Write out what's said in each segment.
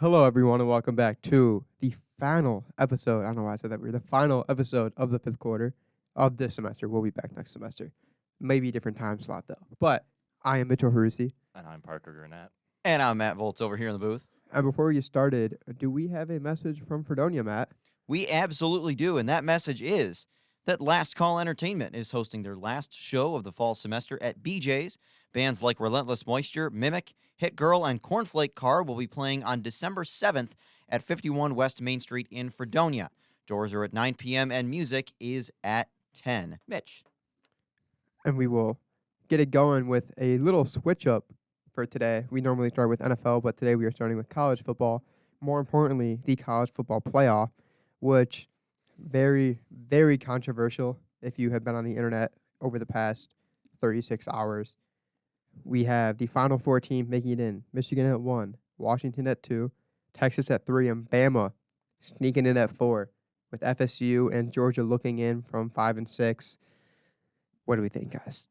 Hello, everyone, and welcome back to the final episode. I don't know why I said that weird. The final episode of the fifth quarter of this semester. We'll be back next semester. Maybe a different time slot, though. But I am Mitch Horucy. And I'm Parker Gurnett. And I'm Matt Volz over here in the booth. And before we get started, do we have a message from Fredonia, Matt? We absolutely do, and that message is that Last Call Entertainment is hosting their last show of the fall semester at BJ's. Bands like Relentless Moisture, Mimic, Hit Girl, and Cornflake Car will be playing on December 7th at 51 West Main Street in Fredonia. Doors are at 9 p.m. and music is at 10. Mitch. And we will get it going with a little switch up for today. We normally start with NFL, but today we are starting with college football. More importantly, the college football playoff, which very, very controversial if you have been on the internet over the past 36 hours. We have the Final Four team making it in. Michigan at 1, Washington at 2, Texas at 3, and Bama sneaking in at 4, with FSU and Georgia looking in from 5 and 6. What do we think, guys?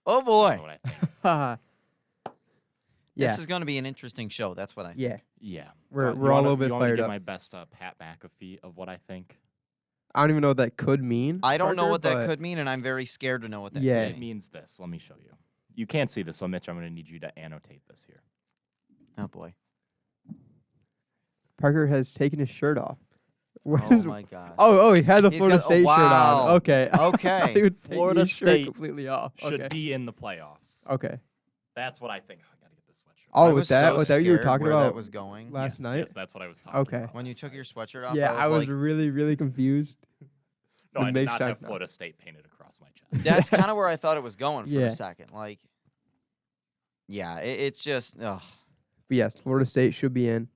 Oh, boy. That's what I think. Yeah, This is going to be an interesting show. That's what I think. yeah. Yeah. We're You all a wanna- little bit you want me fired to up. get my best Pat McAfee of what I think? I don't even know what that could mean. I don't know Parker, what that but could mean, and I'm very scared to know what that Yeah. could It mean. means this. Let me show you. You can't see this, so Mitch, I'm going to need you to annotate this here. Oh, boy. Parker has taken his shirt off. What Oh, is- my God. Oh, he had the He's Florida got- oh, State shirt wow. on. Okay. Okay. He was taking Florida his shirt State completely off. Should Okay. be in the playoffs. Okay. That's what I think. Oh, I got to get this sweatshirt. Oh, I was that so what you were scared talking where about that was going. last yes, night? Yes, that's what I was talking Okay. about. When you last took night. your sweatshirt off, Yeah, I was like, really, really confused. No, It I did makes not sense have now. Florida State painted across my chest. that's kind of where I thought it was going for Yeah. a second. Like, yeah, it's just, ugh. But yes, Florida State should be in.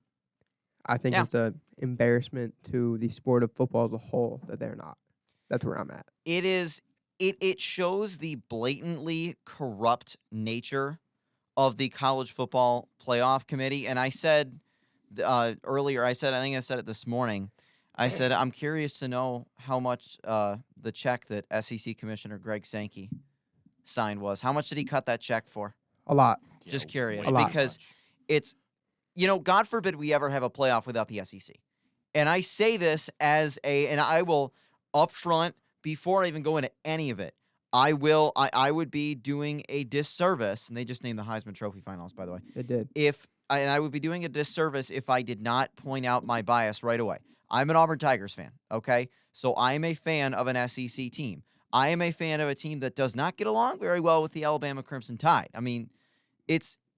I think Yeah. it's an embarrassment to the sport of football as a whole that they're not. That's where I'm at. It is it shows the blatantly corrupt nature of the college football playoff committee. And I said earlier, I think I said it this morning. I said I'm curious to know how much the check that SEC Commissioner Greg Sankey signed was. How much did he cut that check for? A lot. Yeah, Just curious, way too because much. It's, God forbid we ever have a playoff without the SEC. And I say this and I will up front, before I even go into any of it, I would be doing a disservice, and they just named the Heisman Trophy finals, by the way, It did. and I would be doing a disservice if I did not point out my bias right away. I'm an Auburn Tigers fan, okay? So I am a fan of an SEC team. I am a fan of a team that does not get along very well with the Alabama Crimson Tide. I mean,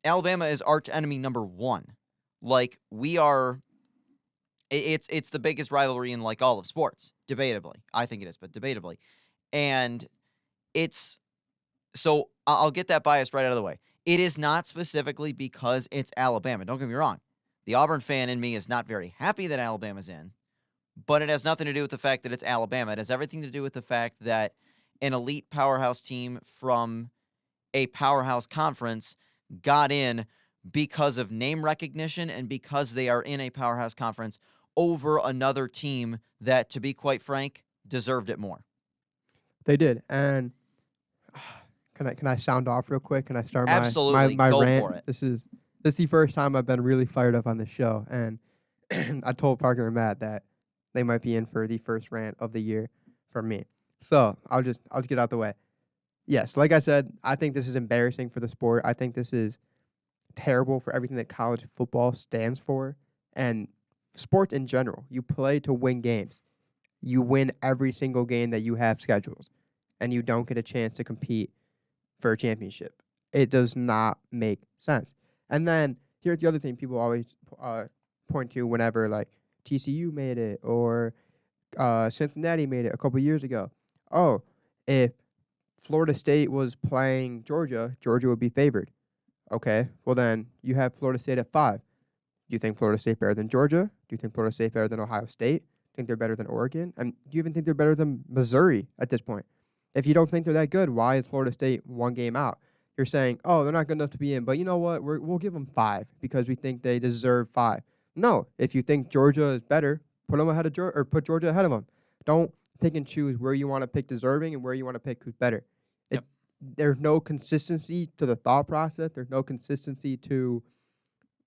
Alabama is arch enemy number 1. Like, we are, it's the biggest rivalry in, like, all of sports, debatably. I think it is, but debatably. And so I'll get that bias right out of the way. It is not specifically because it's Alabama. Don't get me wrong. The Auburn fan in me is not very happy that Alabama's in, but it has nothing to do with the fact that it's Alabama. It has everything to do with the fact that an elite powerhouse team from a powerhouse conference got in because of name recognition and because they are in a powerhouse conference over another team that, to be quite frank, deserved it more. They did. And can I sound off real quick? Can I start Absolutely. my Go rant? for it. This is the first time I've been really fired up on this show. And I told Parker and Matt that they might be in for the first rant of the year from me. So I'll just get out the way. Yes, like I said, I think this is embarrassing for the sport. I think this is terrible for everything that college football stands for and sports in general. You play to win games. You win every single game that you have scheduled, and you don't get a chance to compete for a championship. It does not make sense. And then here's the other thing people always point to whenever, like, TCU made it or Cincinnati made it a couple years ago. Oh, if Florida State was playing Georgia, Georgia would be favored. Okay, well then you have Florida State at 5. Do you think Florida State better than Georgia? Do you think Florida State better than Ohio State? Think they're better than Oregon? And do you even think they're better than Missouri at this point? If you don't think they're that good, why is Florida State one game out? You're saying, oh, they're not good enough to be in, but you know what? We'll give them 5 because we think they deserve 5. No, if you think Georgia is better, put them ahead of Georgia or put Georgia ahead of them. Don't pick and choose where you want to pick deserving and where you want to pick who's better. there's no consistency to the thought process. There's no consistency to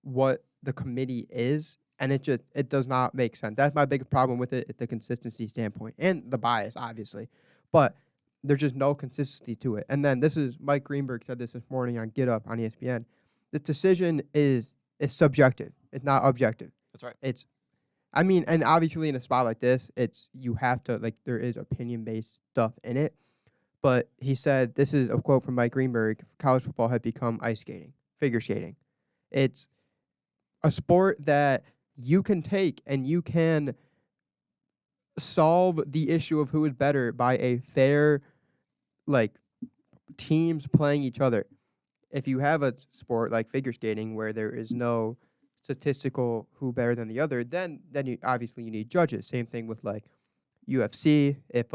what the committee is, and it does not make sense. That's my biggest problem with it, at the consistency standpoint and the bias, obviously. But there's just no consistency to it. And then this is Mike Greenberg said this morning on Get Up on ESPN. The decision is subjective. It's not objective. That's right. It's, I mean, and obviously in a spot like this, you have to, like, there is opinion based stuff in it. But he said, this is a quote from Mike Greenberg: college football had become ice skating, figure skating. It's a sport that you can take and you can solve the issue of who is better by a fair, like, teams playing each other. If you have a sport like figure skating where there is no statistical who better than the other, then you obviously you need judges. Same thing with like UFC. If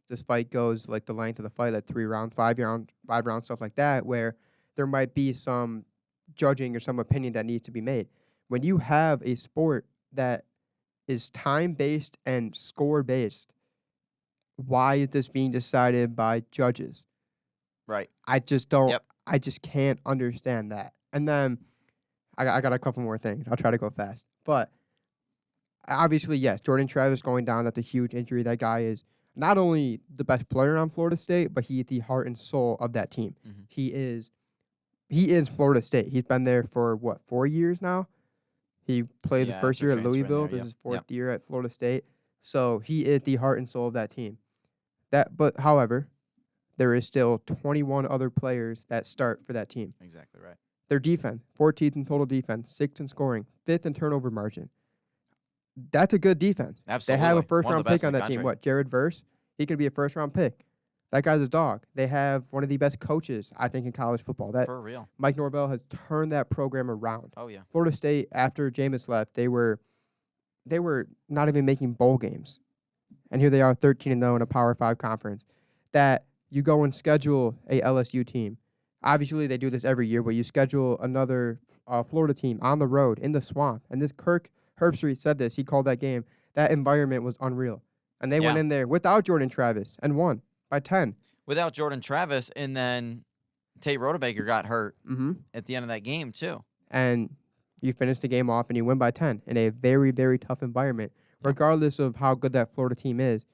this fight goes like the length of the fight, like 3 rounds, 5 rounds, stuff like that, where there might be some judging or some opinion that needs to be made. When you have a sport that is time-based and score-based, why is this being decided by judges? Right. I just don't. Yep. I just can't understand that. And then I got a couple more things. I'll try to go fast. But obviously, yes, Jordan Travis going down. That's a huge injury. That guy is not only the best player on Florida State, but he's the heart and soul of that team. Mm-hmm. He is Florida State. He's been there for, 4 years now? He played the first year at Louisville. This is his fourth year at Florida State. So he is the heart and soul of that team. But however, there is still 21 other players that start for that team. Exactly right. Their defense, 14th in total defense, 6th in scoring, 5th in turnover margin. That's a good defense. Absolutely. They have a first-round pick in on the that team. country. What, Jared Verse? He could be a first-round pick. That guy's a dog. They have one of the best coaches, I think, in college football. That For real. Mike Norvell has turned that program around. Oh, yeah. Florida State, after Jameis left, they were not even making bowl games. And here they are, 13-0 in a Power 5 conference. That you go and schedule a LSU team. Obviously, they do this every year, but you schedule another Florida team on the road in the swamp. And this Kirk Herbstreit said this. He called that game. That environment was unreal. And they went in there without Jordan Travis and won by 10. Without Jordan Travis, and then Tate Rodebaker got hurt at the end of that game, too. And you finish the game off and you win by 10 in a very, very tough environment. Yeah. Regardless of how good that Florida team is,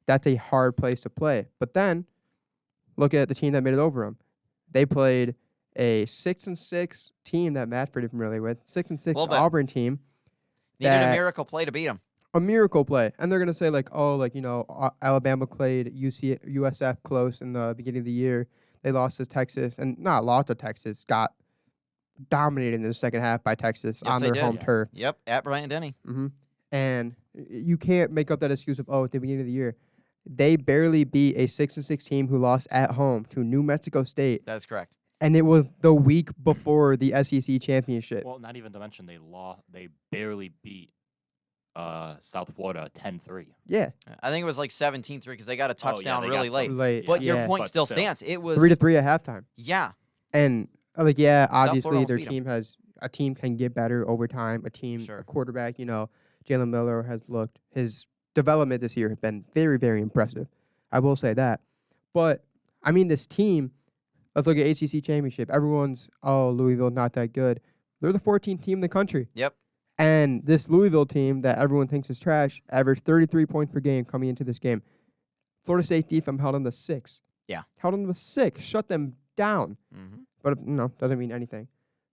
that's a hard place to play. But then, look at the team that made it over them. They played a 6-6 team that Matt's pretty familiar with, 6-6 Auburn team. Needed a miracle play to beat them. A miracle play. And they're going to say, like, oh, like, Alabama played USF close in the beginning of the year. They lost to Texas. And not lost to Texas, got dominated in the second half by Texas on their home turf. Yep, at Bryant-Denny. And you can't make up that excuse of, at the beginning of the year. They barely beat a 6-6 team who lost at home to New Mexico State. That's correct. And it was the week before the SEC championship. Well, not even to mention they barely beat South Florida 10-3. Yeah. I think it was like 17-3 because they got a touchdown really late. But your point still stands. It was 3-3 at halftime. Yeah. And obviously their Florida team can get better over time. A quarterback, Jalen Miller has looked, his development this year has been very, very impressive. I will say that. But I mean, this team, let's look at ACC championship. Everyone's, Louisville not that good. They're the 14th team in the country. Yep. And this Louisville team that everyone thinks is trash averaged 33 points per game coming into this game. Florida State defense held them to 6. Yeah. Held them to 6. Shut them down. But no, doesn't mean anything.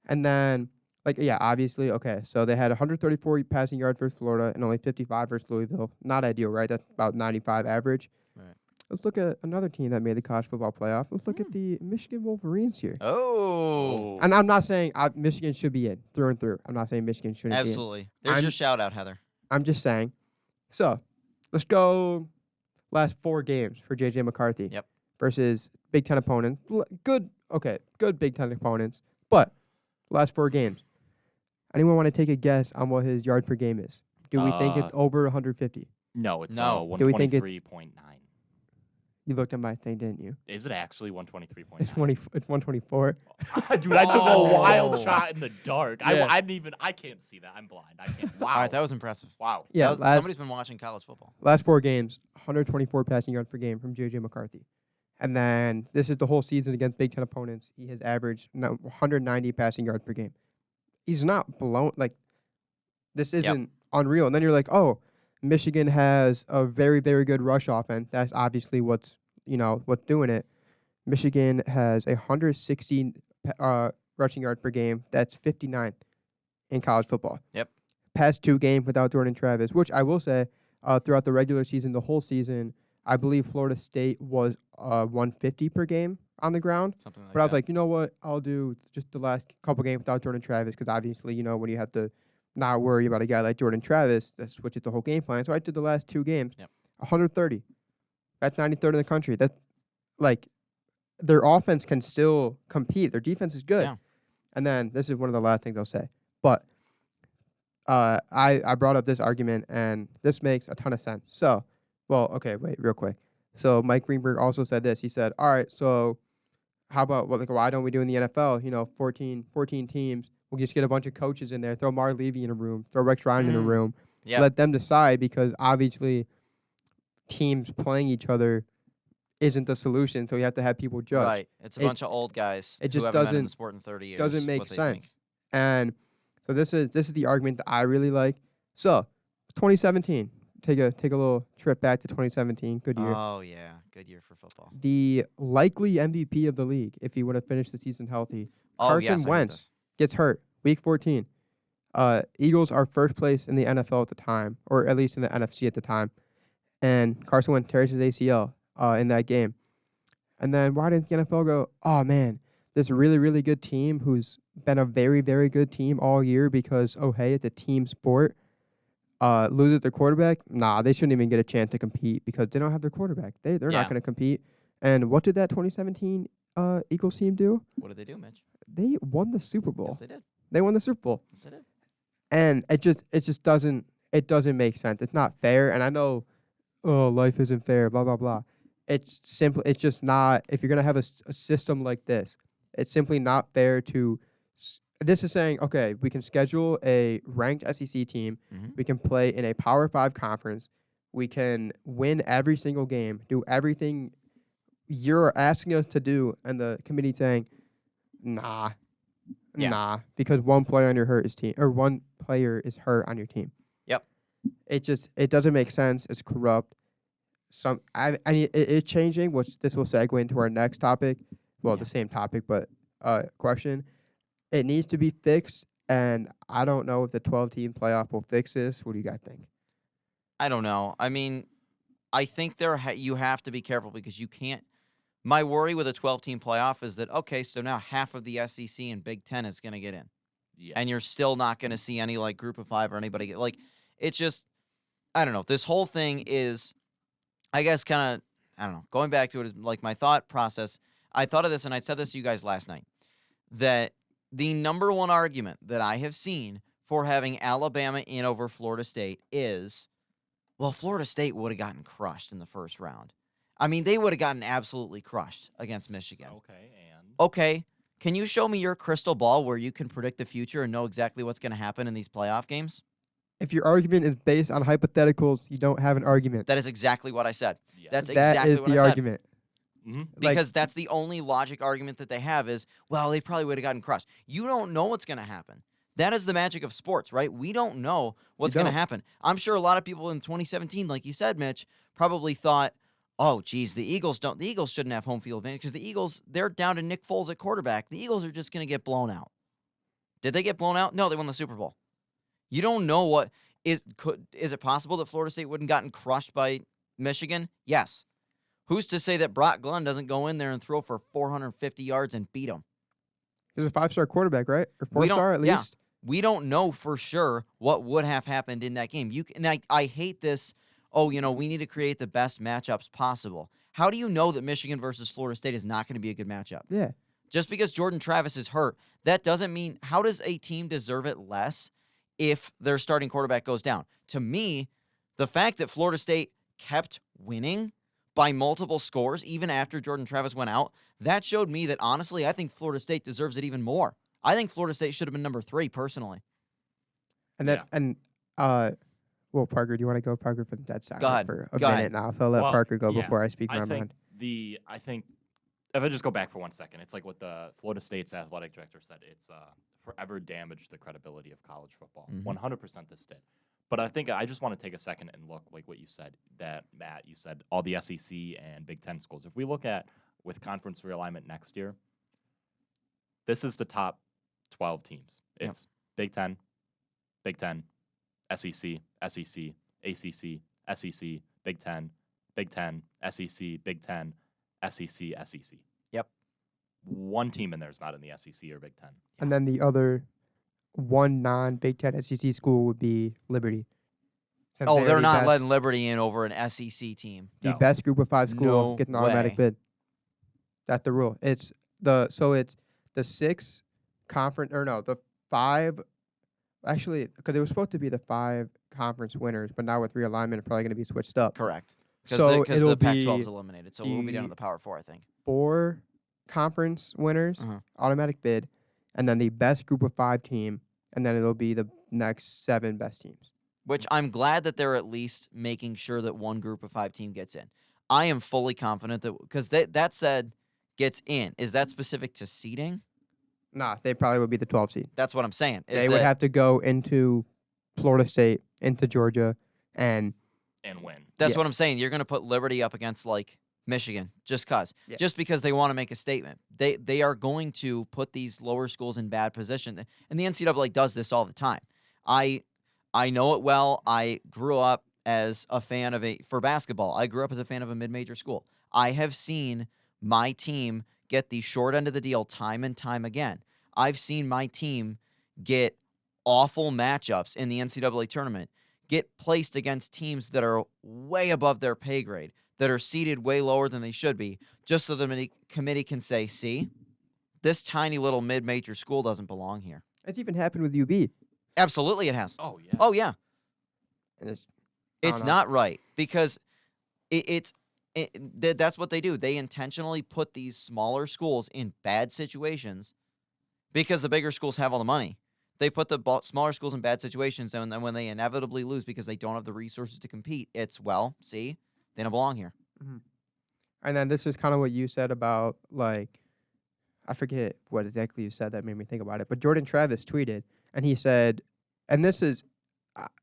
And then, obviously, okay, so they had 134 passing yards versus Florida and only 55 versus Louisville. Not ideal, right? That's about 95 average. Right. Let's look at another team that made the college football playoff. Let's look at the Michigan Wolverines here. Oh. And I'm not saying Michigan should be in through and through. I'm not saying Michigan shouldn't be in. Absolutely. There's your shout out, Heather. I'm just saying. So, let's go last 4 games for J.J. McCarthy. Yep. Versus Big Ten opponents. Good Big Ten opponents. But last 4 games. Anyone want to take a guess on what his yard per game is? Do we think it's over 150? No, it's No. Do we think 123.9. You looked at my thing, didn't you? Is it actually 123.9? It's 124. Dude, I took a wild Oh. shot in the dark. Yeah. I can't see that. I'm blind. I can't. Wow. All right, that was impressive. Wow. Yeah, Somebody's been watching college football. last 4 games, 124 passing yards per game from J.J. McCarthy. And then this is the whole season against Big Ten opponents. He has averaged 190 passing yards per game. He's not blown. Like, this isn't unreal. And then you're like, oh, Michigan has a very, very good rush offense. That's obviously what's doing it. Michigan has 160 rushing yards per game. That's 59th in college football. Yep. Past 2 games without Jordan Travis, which I will say, throughout the regular season, the whole season, I believe Florida State was 150 per game on the ground. Something like But I was that. like, you know what? I'll do just the last couple games without Jordan Travis because obviously, when you have to not worry about a guy like Jordan Travis, that switches the whole game plan. So I did the last 2 games. Yep. 130. That's 93rd in the country. That's like their offense can still compete. Their defense is good. Yeah. And then this is one of the last things I'll say. But I brought up this argument, and this makes a ton of sense. So, well, okay, wait, real quick. So Mike Greenberg also said this. He said, all right, so how about, why don't we do in the NFL? 14 teams. We'll just get a bunch of coaches in there, throw Mar Levy in a room, throw Rex Ryan in a room, Yep. let them decide because obviously teams playing each other isn't the solution, so you have to have people judge. Right. It's a bunch of old guys it who just haven't been in doesn't- the sport in 30 years. Doesn't make what they think. sense. And so this is the argument that I really like. So 2017, take a little trip back to 2017. Good year. Oh, yeah. Good year for football. The likely MVP of the league, if he would have finished the season healthy, Oh, Carson yes, I heard Wentz this. gets hurt week 14. Eagles are first place in the NFL at the time, or at least in the NFC at the time. And Carson Wentz tears his ACL in that game. And then why didn't the NFL go, oh, man, this really, really good team who's been a very, very good team all year because, oh, hey, it's a team sport, loses their quarterback? Nah, they shouldn't even get a chance to compete because they don't have their quarterback. They're Yeah. not going to compete. And what did that 2017 Eagles team do? What did they do, Mitch? They won the Super Bowl. Yes, they did. They won the Super Bowl. Yes, they did. And it just doesn't make sense. It's not fair. And I know, oh, life isn't fair, blah, blah, blah. It's just not, if you're going to have a system like this, it's simply not fair to, this is saying, okay, we can schedule a ranked SEC team. Mhm. We can play in a Power 5 conference. We can win every single game, do everything you're asking us to do. And the committee saying, nah, because one player on your one player is hurt on your team. Yep. It doesn't make sense. It's corrupt. It's changing, which this will segue into our next topic. Well, the same topic, but question. It needs to be fixed, and I don't know if the 12-team playoff will fix this. What do you guys think? I don't know. I mean, I think you have to be careful because you can't. My worry with a 12-team playoff is that, okay, so now half of the SEC and Big Ten is going to get in. Yeah. And you're still not going to see any, like, Group of 5 or anybody get, like, it's just, I don't know. This whole thing is, I guess, kind of, I don't know, going back to it is, like, my thought process. I thought of this, and I said this to you guys last night, that the number one argument that I have seen for having Alabama in over Florida State is, well, Florida State would have gotten crushed in the first round. I mean, they would have gotten absolutely crushed against Michigan. Okay, can you show me your crystal ball where you can predict the future and know exactly what's going to happen in these playoff games? If your argument is based on hypotheticals, you don't have an argument. That is exactly what I said. Yes. That's That exactly is what the I said. argument. Mhm. Because that's the only logic argument that they have is, well, they probably would have gotten crushed. You don't know what's going to happen. That is the magic of sports, right? We don't know what's going to don't. happen. I'm sure a lot of people in 2017, like you said, Mitch, probably thought, oh, geez, the Eagles shouldn't have home field advantage because the Eagles, they're down to Nick Foles at quarterback. The Eagles are just going to get blown out. Did they get blown out? No, they won the Super Bowl. You don't know what is it possible that Florida State wouldn't gotten crushed by Michigan? Yes. Who's to say that Brock Glenn doesn't go in there and throw for 450 yards and beat them? He's a 5-star quarterback, right? Or We don't- 4-star at yeah. least. We don't know for sure what would have happened in that game. I hate this, we need to create the best matchups possible. How do you know that Michigan versus Florida State is not going to be a good matchup? Yeah. Just because Jordan Travis is hurt, that doesn't mean, how does a team deserve it less if their starting quarterback goes down? To me, the fact that Florida State kept winning by multiple scores, even after Jordan Travis went out, that showed me that, honestly, I think Florida State deserves it even more. I think Florida State should have been number 3, personally. And that well, Parker, do you want to go? Parker, been dead silent ahead. for a Go minute ahead. now, so I'll let Well, Parker go yeah, before I speak I my think mind. I think if I just go back for 1 second, it's like what the Florida State's athletic director said. It's forever damaged the credibility of college football. 100% this did. But I think I just want to take a second and look like what you said, that Matt, you said all the SEC and Big Ten schools. If we look at with conference realignment next year, this is the top 12 teams. It's Big Ten, SEC, ACC, SEC, Big Ten, SEC, Big Ten, SEC. Yep. One team in there is not in the SEC or Big Ten. And then the other one non-Big Ten SEC school would be Liberty. Since Oh, are they're the not best- letting Liberty in over an SEC team. the No. best group of 5 school No gets an automatic way. bid. That's the rule. It's the 6 conference, or no, the 5. Actually, because it was supposed to be the 5 conference winners, but now with realignment, it's probably going to be switched up. Correct. Because So the it'll Pac-12 be is eliminated, so we'll be down to the the Power 4, I think. 4 conference winners, Uh-huh. automatic bid, and then the best group of 5 team, and then it'll be the next 7 best teams. Which I'm glad that they're at least making sure that one group of 5 team gets in. I am fully confident that because that said gets in. Is that specific to seeding? Nah, they probably would be the 12 seed. That's what I'm saying. Is They would that- have to go into Florida State, into Georgia, and Win. That's yeah. what I'm saying. You're going to put Liberty up against like Michigan just Yeah. because they want to make a statement. They are going to put these lower schools in bad position, and the NCAA does this all the time. I know it well. I grew up as a fan of for basketball. I grew up as a fan of a mid-major school. I have seen my team get the short end of the deal time and time again. I've seen my team get awful matchups in the NCAA tournament, get placed against teams that are way above their pay grade, that are seated way lower than they should be, just so the committee can say, see, this tiny little mid-major school doesn't belong here. it's even happened with UB. Absolutely it has. Oh, yeah. Oh, yeah. And I don't It's know. not right because that's what they do. They intentionally put these smaller schools in bad situations because the bigger schools have all the money. They put the smaller schools in bad situations, and then when they inevitably lose because they don't have the resources to compete, it's, well, see, they don't belong here. And then this is kind of what you said about, like, I forget what exactly you said that made me think about it, but Jordan Travis tweeted, and he said, and this is,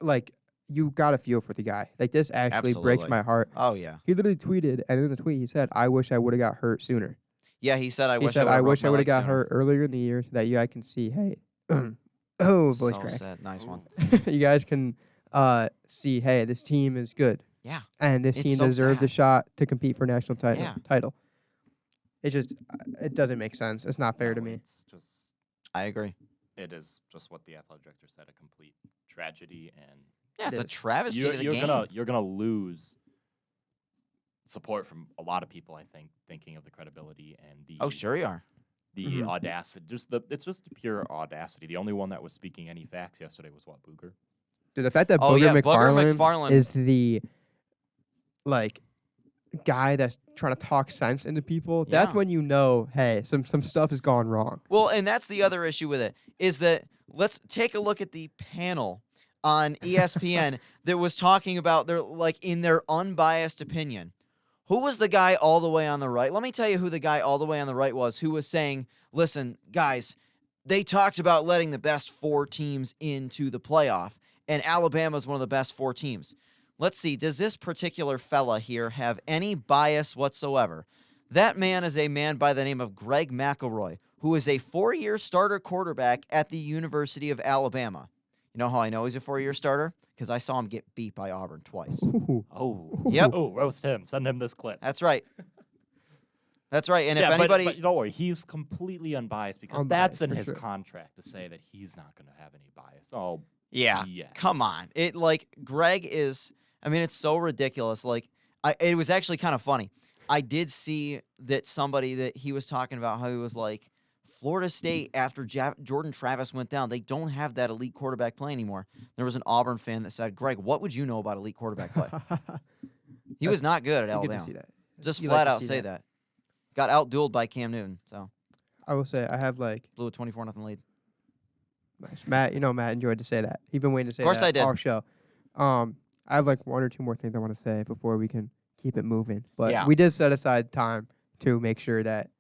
like, you got to feel for the guy. Like, this actually breaks Absolutely. my heart. Oh, yeah. He literally tweeted, and in the tweet, he said, I wish I would have got hurt sooner. Yeah, he said, I He wish said, I wish I would have got sooner. hurt earlier in the year so that you guys can see, hey, oh, voice So crack. sad. Nice one. You guys can see, hey, this team is good. Yeah. And this It's team so deserved the sad. shot to compete for national Yeah. title. It just, it doesn't make sense. It's not fair to No, me. It's just, I agree. it is just what the athletic director said, a complete tragedy. And Yeah, it's a is. travesty to the you're game. you're gonna lose support from a lot of people, I think, thinking of the credibility and the Oh, sure you are. the Mhm. audacity. It's just the pure audacity. The only one that was speaking any facts yesterday was what, Booger? Dude, the fact that Oh, Booger yeah, Booger McFarland McFarland- is the, like, guy that's trying to talk sense into people, that's Yeah. when you know, hey, some stuff has gone wrong. Well, and that's the other issue with it is that let's take a look at the panel on ESPN that was talking about their, like, in their unbiased opinion. Who was the guy all the way on the right? Let me tell you who the guy all the way on the right was who was saying, listen, guys, they talked about letting the best 4 teams into the playoff, and Alabama's one of the best 4 teams. Let's see, does this particular fella here have any bias whatsoever? That man is a man by the name of Greg McElroy, who is a 4-year starter quarterback at the University of Alabama. You know how I know he's a 4-year starter? Because I saw him get beat by Auburn twice. Ooh. Oh, Yep. Oh, roast him. Send him this clip. That's right. That's right. And yeah, if anybody, but don't worry, he's completely unbiased because Unbiased, that's in for his sure. contract to say that he's not going to have any bias. Oh, yeah, yes. come on. It, like, Greg is, I mean, it's so ridiculous. Like, it was actually kind of funny. I did see that somebody that he was talking about how he was like, Florida State, after Jordan Travis went down, they don't have that elite quarterback play anymore. There was an Auburn fan that said, Greg, what would you know about elite quarterback play? He was not good at You get to Alabama. see that. Just You flat like to out see say that. Got outdueled by Cam Newton, so I will say, I have, like, blew a 24-0 lead. nice. Matt, you know Matt enjoyed to say that. He's been waiting to say that Course I did. all show. I have, like, 1 or 2 more things I want to say before we can keep it moving. But Yeah. we did set aside time to make sure that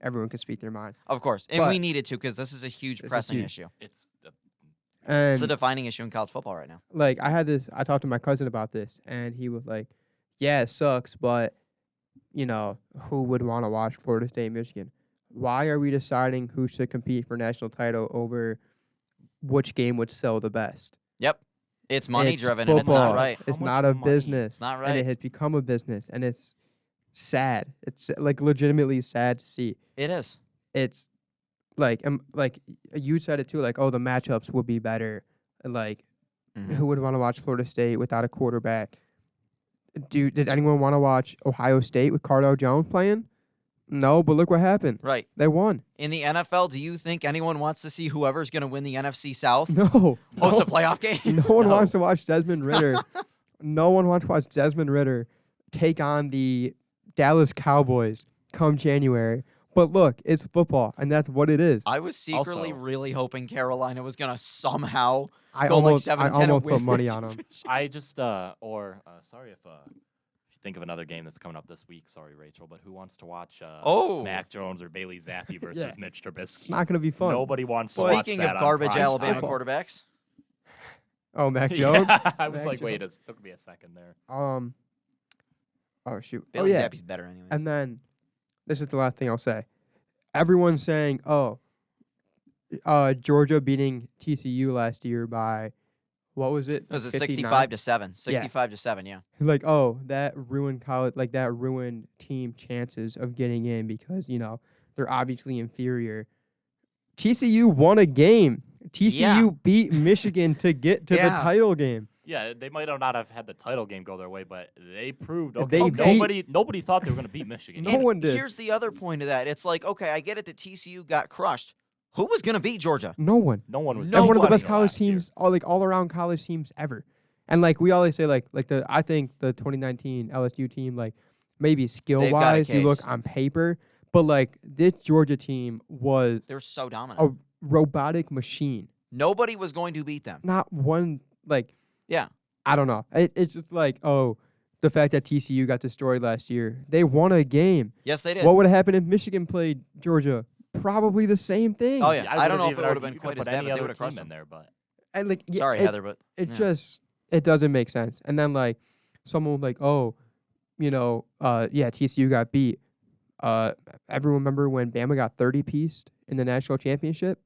everyone could speak their mind. Of course. And But we needed to because this is a huge This is pressing huge. issue. It's And It's a defining issue in college football right now. like I talked to my cousin about this, and he was like, "Yeah, it sucks, but who would want to watch Florida State, Michigan? Why are we deciding who should compete for national title over which game would sell the best? Yep. It's money It's driven and it's not football. right. How It's much not a money? business. It's not And it right. has become a business, and it's sad. It's like legitimately sad to see. It is. It's like you said it too. Like, oh, the matchups would be better. And like, Mhm. who would want to watch Florida State without a quarterback? Did anyone want to watch Ohio State with Cardell Jones playing? No, but look what happened. Right. They won. In the NFL, do you think anyone wants to see whoever's going to win the NFC South No, host no, a playoff game? no one No. wants to watch Desmond Ritter. No one wants to watch Desmond Ritter take on the Dallas Cowboys come January. But look, it's football, and that's what it is. I was secretly Also- really hoping Carolina was going to somehow I go like almost, 7-10 I and almost win put money the on them. division. I just sorry if you think of another game that's coming up this week. Sorry, Rachel, but who wants to watch Oh. Mac Jones or Bailey Zappi versus Mitch Trubisky? It's not going to be fun. Nobody wants to watch Speaking that of on garbage prime Alabama time. quarterbacks, Oh, Mac Jones? Yeah, I was Mac like, Jones. wait, it took me a second there. Oh, shoot. Bailey Oh, yeah. Zappi's better anyway. And then this is the last thing I'll say. Everyone's saying, Georgia beating TCU last year by, what was it? Was it 59? 65-7? 65-7, yeah. Like, oh, that ruined college, like that ruined team chances of getting in because, they're obviously inferior. TCU won a game. TCU Yeah. beat Michigan to get to the Yeah. title game. Yeah, they might not have had the title game go their way, but they proved They okay. Nobody thought they were going to beat Michigan. No one did. Here's the other point of that. It's like, okay, I get it that TCU got crushed. Who was going to beat Georgia? No one. No one was. And one of the Nobody best college last year. teams, all around college teams ever. And like we always say, I think the 2019 LSU team, like maybe skill They've got a wise, you look case. on paper, but like this Georgia team was They were so dominant. a robotic machine. Nobody was going to beat them. Not one Yeah. I don't know. It's just like, the fact that TCU got destroyed last year. They won a game. Yes, they did. What would have happened if Michigan played Georgia? Probably the same thing. Oh, yeah. I don't know if even it would have argued been you quite could've as put bad, any but they other would have crushed team in them. there, but And like, yeah, Sorry, Heather, but It yeah. just it doesn't make sense. And then like someone like, TCU got beat. Everyone remember when Bama got 30-pieced in the national championship?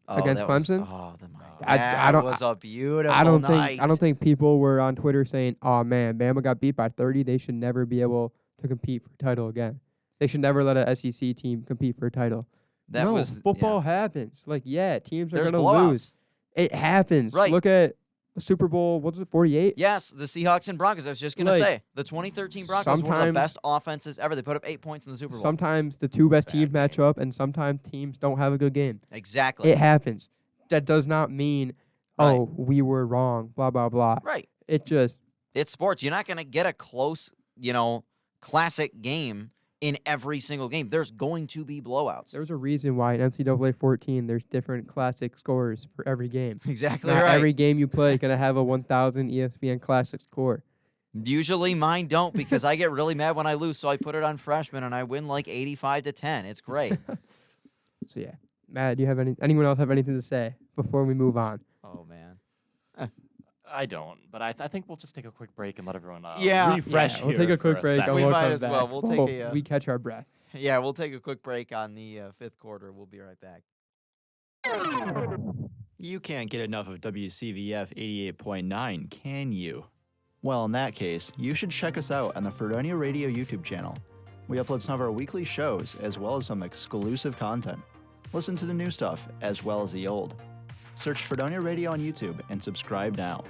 against that was- Clemson? I I don't- was a beautiful I don't night. think people were on Twitter saying, "Oh man, Bama got beat by 30. They should never be able to compete for a title again. They should never let a SEC team compete for a title." That no, was football yeah. happens. Like, yeah, teams are There's gonna blowouts. lose. It happens. Right. Look at the Super Bowl. What was it? 48. Yes, the Seahawks and Broncos. I was just gonna Like, say the 2013 Broncos were one of the sometimes- best offenses ever. They put up 8 points in the Super Bowl. Sometimes the two best teams Sad match game. up, and sometimes teams don't have a good game. Exactly. It happens. That does not mean, Right. oh, we were wrong. Blah blah blah. Right. It just It's sports. You're not gonna get a close, classic game in every single game. There's going to be blowouts. there's a reason why in NCAA 14 there's different classic scores for every game. Exactly Not right. every game you play is gonna have a 1,000 ESPN classic score. Usually mine don't because I get really mad when I lose, so I put it on freshmen and I win like 85-10. It's great. So yeah, Matt, do you have anyone else have anything to say before we move on? Oh man. I don't. But I think we'll just take a quick break and let everyone Yeah. refresh. We'll here take a for quick break. second. and We we'll might come as well. back. We'll take Hope a, we catch our breath. Yeah, we'll take a quick break on the fifth quarter. We'll be right back. You can't get enough of WCVF 88.9, can you? Well, in that case, you should check us out on the Fredonia Radio YouTube channel. We upload some of our weekly shows as well as some exclusive content. Listen to the new stuff as well as the old. Search Fredonia Radio on YouTube and subscribe now.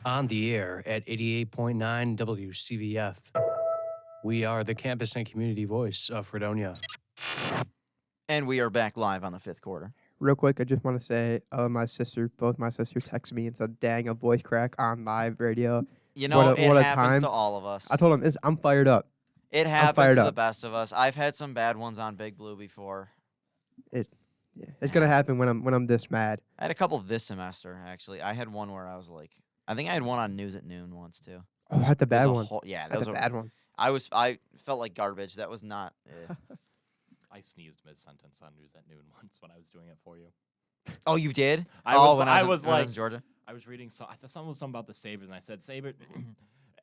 On the air at 88.9 WCVF. We are the campus and community voice of Fredonia. And we are back live on the fifth quarter. Real quick, I just want to say, both my sisters texted me and said, "Dang, a voice crack on live radio." You know, What a it happens time. to all of us. I told them I'm fired up. It happens fired to the up. best of us. I've had some bad ones on Big Blue before. Yeah, it's gonna happen when I'm this mad. I had a couple this semester, actually. I had one where I was like, I think I had one on News at Noon once too. Oh, that's a It was bad a one. yeah, that That's was a bad one. I felt like garbage. That was not. I sneezed mid-sentence on News at Noon once when I was doing it for you. Oh, you did? I oh, was- when I in- was when I like- in Georgia. I was reading I thought something was something about the Sabres, and I said Sabre,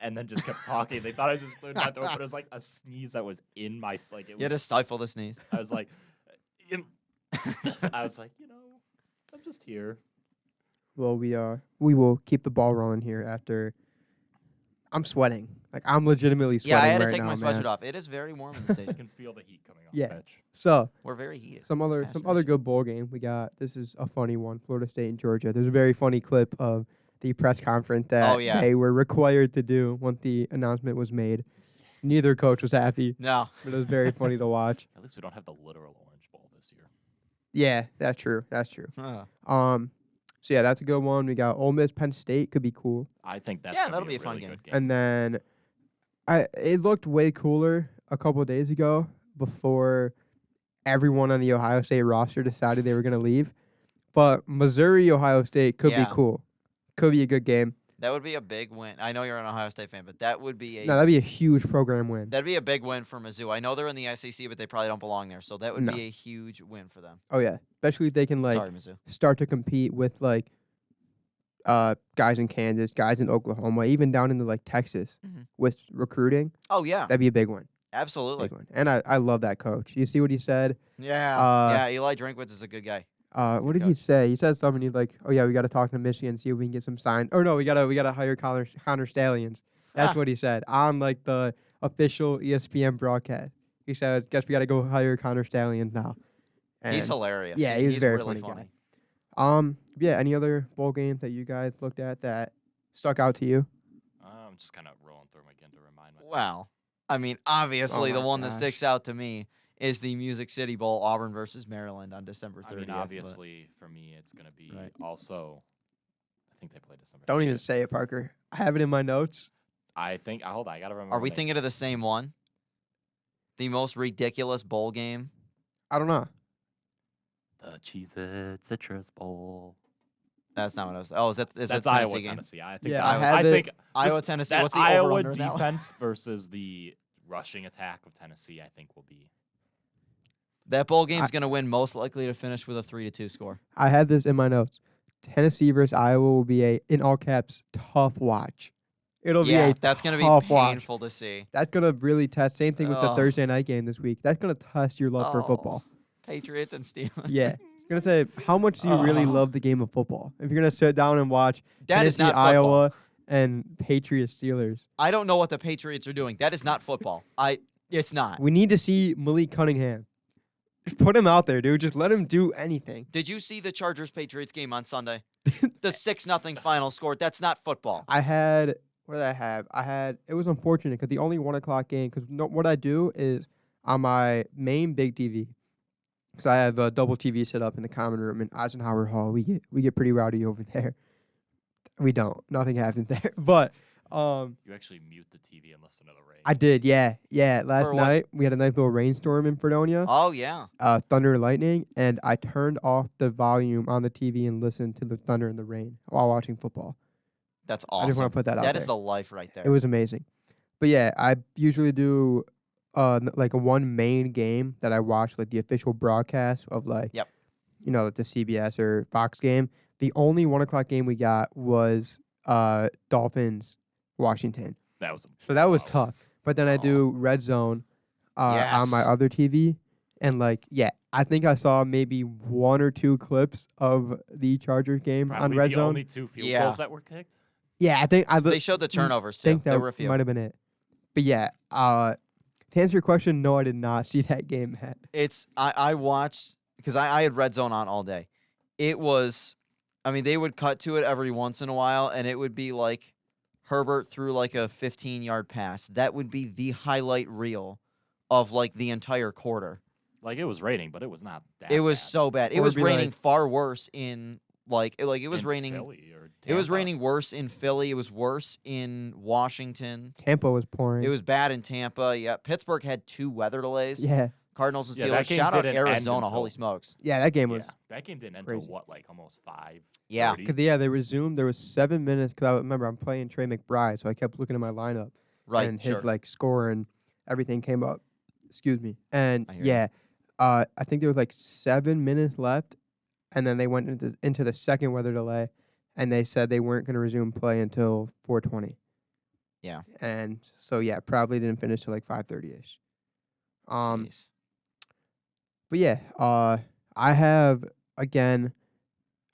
and then just kept talking. They thought I just cleared my throat, but it was like a sneeze that was in my like. It You had to was stifle the sneeze. I was like, I was like, I'm just here. Well, we will keep the ball rolling here after. I'm sweating. Like I'm legitimately sweating Yeah, I had to right take now, my man. sweatshirt off. It is very warm in the I station. can feel the heat coming off Yeah. the pitch. So We're very heated. some other Pastures. good bowl game we got. This is a funny one. Florida State and Georgia. There's a very funny clip of the press conference that Oh, yeah. they were required to do once the announcement was made. Neither coach was happy, No. but it was very funny to watch. At least we don't have the literal Orange Bowl this year. Yeah, that's true. That's true. Huh. So yeah, that's a good one. We got Ole Miss, Penn State could be cool, I think that's Yeah, gonna that'll be be a fun really game. good game. and then it looked way cooler a couple of days ago before everyone on the Ohio State roster decided they were gonna leave. But Missouri, Ohio State could Yeah. be cool. Could be a good game. That would be a big win. I know you're an Ohio State fan, but that would be a No, that'd be a huge program win. that'd be a big win for Mizzou. I know they're in the SEC, but they probably don't belong there, so that would No. be a huge win for them. Oh yeah, especially if they can like Sorry, Mizzou. start to compete with like guys in Kansas, guys in Oklahoma, even down into like Texas Mhm. with recruiting. Oh yeah, That'd be a big one. absolutely. Big one. And I love that coach. You see what he said? Yeah, Uh, yeah. Eli Drinkwitz is a good guy. What did he coach. say? He said something. He's like, "Oh yeah, we got to talk to Michigan, see if we can get some sign." Or no, we gotta hire Connor Stallions. That's Ah. what he said on like the official ESPN broadcast. He said, "Guess we gotta go hire Connor Stallions now." He's And, hilarious. yeah, he was he's very really funny guy. Yeah. Any other bowl games that you guys looked at that stuck out to you? I'm just kind of rolling through them again to remind myself. Well, I mean, obviously the my one that gosh. sticks out to me is the Music City Bowl, Auburn versus Maryland on December 30th. I mean, but- obviously for me, it's gonna be Right. also. I think they play December. Don't even 30th. say it, Parker. I have it in my notes. I think. Hold on, I gotta remember. Are we the name. thinking of the same one? The most ridiculous bowl game? I don't know. The Cheez-It Citrus Bowl? That's not what I was. Oh, is that That's the Tennessee Iowa, game? Tennessee. I think. Yeah, that I was- have I it. think Iowa, just Tennessee. that What's the Iowa over-under now? defense versus the rushing attack of Tennessee. I think will be. That bowl game's going to win most likely to finish with a 3-2 score. I had this in my notes. Tennessee versus Iowa will be a, in all caps, tough watch. It'll Yeah, be a that's going to tough be watch. painful to see. That's gonna really test. Same thing with the Oh. Thursday night game this week. That's gonna test your love for football. Patriots and Steelers. Yeah, it's gonna say how much do you really Oh. love the game of football. If you're gonna sit down and watch That is Tennessee, not football. Iowa, and Patriots Steelers, I don't know what the Patriots are doing. That is not football. It's not. we need to see Malik Cunningham. Just put him out there, dude. Just let him do anything. Did you see the Chargers Patriots game on Sunday? The 6-0 final score. That's not football. I had what did I have? It was unfortunate because the only 1 o'clock game. Because what I do is on my main big TV. So I have a double TV set up in the common room in Eisenhower Hall. We get pretty rowdy over there. We don't. Nothing happens there. But You actually mute the TV and listen to the rain. I did. Yeah. Last For what? night we had a nice little rainstorm in Fredonia. Oh, yeah. Thunder and lightning, and I turned off the volume on the TV and listened to the thunder and the rain while watching football. That's I awesome. just want to put that out That there. is the life right there. It was amazing. But yeah, I usually do like a one main game that I watch, like the official broadcast of like, Yep. Like the CBS or Fox game. The only 1 o'clock game we got was Dolphins Washington. That was. So that was wow. tough. But then I do Red Zone on my Yes. other TV. And like, yeah, I think I saw maybe 1 or 2 clips of the Chargers game Probably on Red the Zone. only 2 field Yeah. goals that were kicked. Yeah, I think They showed the turnovers, too. think There that were a few. might have been it. But yeah, to answer your question, no, I did not see that game, Matt. I watched, because I had Red Zone on all day. It was, I mean, they would cut to it every once in a while, and it would be like Herbert threw like a 15-yard pass. That would be the highlight reel of like the entire quarter. Like it was raining, but it was not that. It was bad. so bad. It Or was be raining like- far worse in it was In raining. Philly or It was Tampa. raining worse in Philly. It was worse in Washington. Tampa was pouring. It was bad in Tampa. Yeah, Pittsburgh had 2 weather delays. yeah. Cardinals and Yeah, Steelers. that game Shout out didn't end Arizona. until- Holy smokes. Yeah, that game was. Yeah, that game didn't end crazy. until what, like almost 5. Yeah. Cause they resumed. There was 7 minutes. Cause I remember I'm playing Trey McBride, so I kept looking at my lineup Right. and Sure. his like score and everything came up. Excuse me. And I hear you. yeah, I think there was like 7 minutes left, and then they went into the second weather delay, and they said they weren't going to resume play until 4:20. Yeah. And so yeah, probably didn't finish till like 5:30ish. Jeez. But yeah, I have again.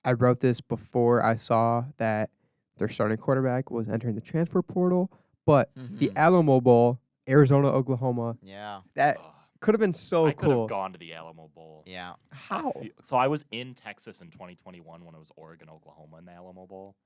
I wrote this before I saw that their starting quarterback was entering the transfer portal, but the Mhm. Alamo Bowl, Arizona, Oklahoma, Yeah. that Ugh. could have been so I could cool. have gone to the Alamo Bowl. Yeah. How? So I was in Texas in 2021 when it was Oregon, Oklahoma in the Alamo Bowl.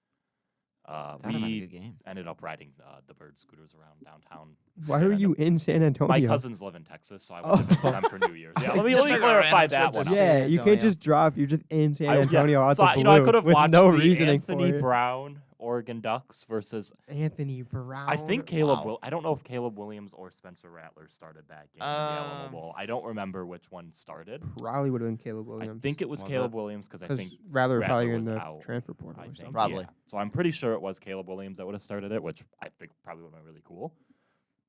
That'd have been a We good game. ended up riding the bird scooters around downtown. Why were you in San Antonio? My cousins live in Texas, so I went to visit them for New Year's. Yeah, let me Just took a clarify random that trip one. to out. San Yeah, you can't Antonio. just drive. You're just in San Yeah, Antonio out so the I, blue I could have with watched no the reasoning Anthony for it. Brown Oregon Ducks versus Anthony Brown. I think Caleb. Wow. I don't know if Caleb Williams or Spencer Rattler started that game in the Alamo Um, Bowl. I don't remember which one started. probably would have been Caleb I Williams. think it was Was Caleb it? Williams because I because think rather Rattler probably in was the out. transfer portal I or think, something. Probably. yeah. So I'm pretty sure it was Caleb Williams that would have started it, which I think probably would have been really cool.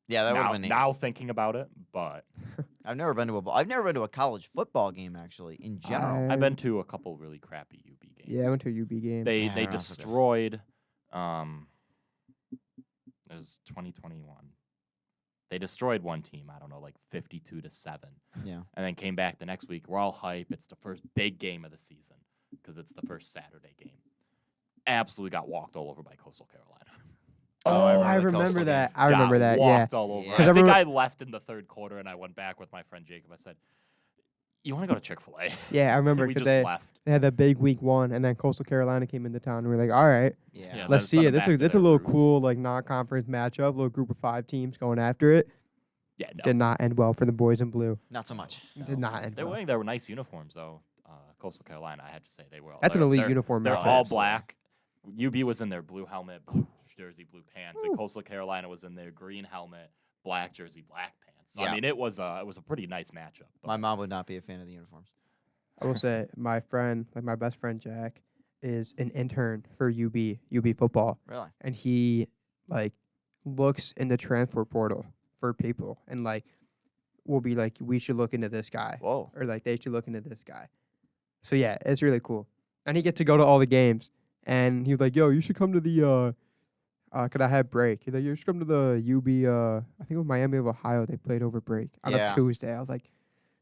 Yeah, that would now, have been neat. now thinking about it, but I've never been to I've never been to a college football game actually. In general. I've been to a couple really crappy UB games. Yeah, I went to a UB game. They Yeah, they they're not so good. destroyed. It was 2021. They destroyed one team. I don't know, like 52-7, Yeah. and then came back the next week. We're all hype. It's the first big game of the season because it's the first Saturday game. Absolutely got walked all over by Coastal Carolina. I the remember Coastal that. game. I remember Got that. Yeah. walked all over. Yeah. I 'Cause I think I remember- left in the third quarter, and I went back with my friend Jacob. I said, "You want to go to Chick-fil-A?" Yeah, I remember we because just they left. had that big week 1, and then Coastal Carolina came into town, and we were like, all right, Yeah. Yeah. let's let's see send it. them back to That's a their little roots. cool, like non-conference matchup, little group of 5 teams going after it. Yeah, no. Did not end well for the boys in blue. Not so much. Did not end They were well. wearing their nice uniforms though. Coastal Carolina, I had to say they were. That's an they're- elite they're- uniform They're matchup. all Absolutely. black. UB was in their blue helmet, blue jersey, blue pants, and Coastal Carolina was in their green helmet, black jersey, black pants. So Yeah. I mean, it was a pretty nice matchup. But My mom would not be a fan of the uniforms. I will say my friend, like my best friend Jack, is an intern for UB football, Really? and he like looks in the transfer portal for people, and like will be like, we should look into this guy, Whoa. or like they should look into this guy. So yeah, it's really cool, and he gets to go to all the games, and he was like, yo, you should come to the could I have break? He's like, you should come to the UB. I think it was Miami of Ohio. They played over break on Yeah. a Tuesday. I was like,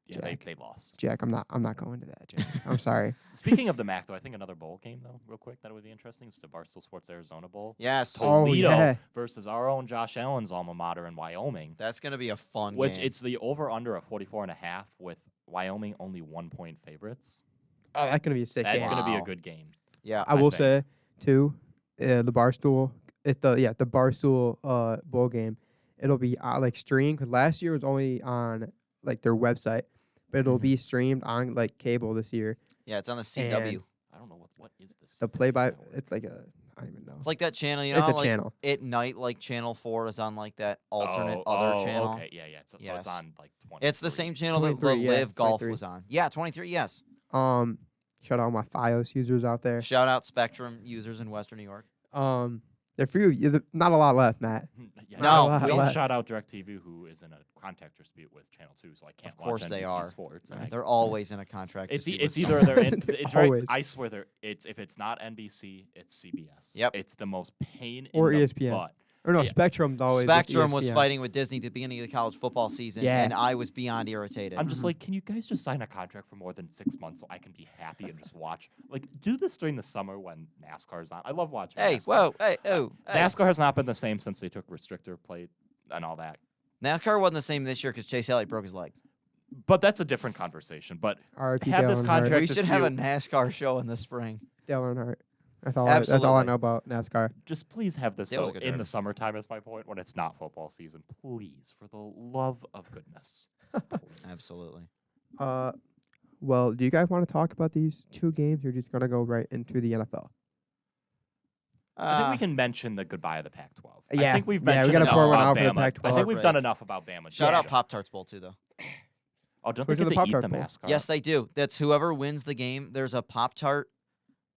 yeah, Jack. they lost. Jack, I'm not going to that, Jack. I'm sorry. Speaking of the MAC, though, I think another bowl game though, real quick, that would be interesting. Is the Barstool Sports Arizona Bowl. Yes. It's Oh, Toledo yeah. versus our own Josh Allen's alma mater in Wyoming. That's gonna be a fun Which game. it's the over/under of 44.5 with Wyoming only 1-point favorites. Oh, that's gonna be a sick That's game. going to be a Wow. good game. Yeah. I will think. say too, the Barstool, the Barstool bowl game. It'll be like streamed because last year was only on like their website, but it'll Mhm. be streamed on like cable this year. Yeah, it's on the CW. And I don't know what is this. The play by network? it's like I don't even know. It's like that channel, you know, It's how, a like, channel. at night, like Channel 4 is on like that alternate other channel. Okay, yeah. So Yes. it's on like 20. It's the same channel that 23, yeah, Live Golf 23. was on. Yeah, 23. Yes. Shout out my FiOS users out there. Shout out Spectrum users in Western New York. They're for you. Not a lot left, Matt. Yeah, No, don't what? shout out DirecTV, who is in a contract dispute with Channel 2, so I can't course watch they NBC are. Sports. And I- They're always in a contract. it's dispute it's with either someone. they're in. It's right, Always. I swear they're. It's if it's not NBC, it's CBS. Yep. It's the most pain Or in the ESPN. butt. Or no, Yeah. Spectrum's always with Spectrum was ESPN. fighting with Disney at the beginning of the college football season, Yeah. and I was beyond irritated. I'm just like, can you guys just sign a contract for more than 6 months so I can be happy and just watch? Like, do this during the summer when NASCAR's on. I love watching. hey, NASCAR. whoa, hey, oh, hey. NASCAR has not been the same since they took restrictor plate and all that. NASCAR wasn't the same this year because Chase Elliott broke his leg. But that's a different conversation. But R.I.P. have this Dale Earnhardt. contract We should have a dispute. NASCAR show in the spring. Dale Earnhardt. That's all. That's all I Absolutely. know about NASCAR. just please have this That was a though, good in driver. the summertime is my point, when it's not football season. Please, for the love of goodness. Please. Absolutely. Well, do you guys want to talk about these 2 games? You're just gonna go right into the NFL. I think we can mention the goodbye of the Pac-12. I Yeah, think we've yeah, we mentioned gotta enough pour one about out for the Bama. I Pac-12 think we've done break. enough about Bama. Shout out Yeah. Pop Tarts Bowl too, though. Oh, don't Where's they get the to eat Pop-Tart the bowl? mascot? Yes, they do. That's whoever wins the game. There's a Pop-Tart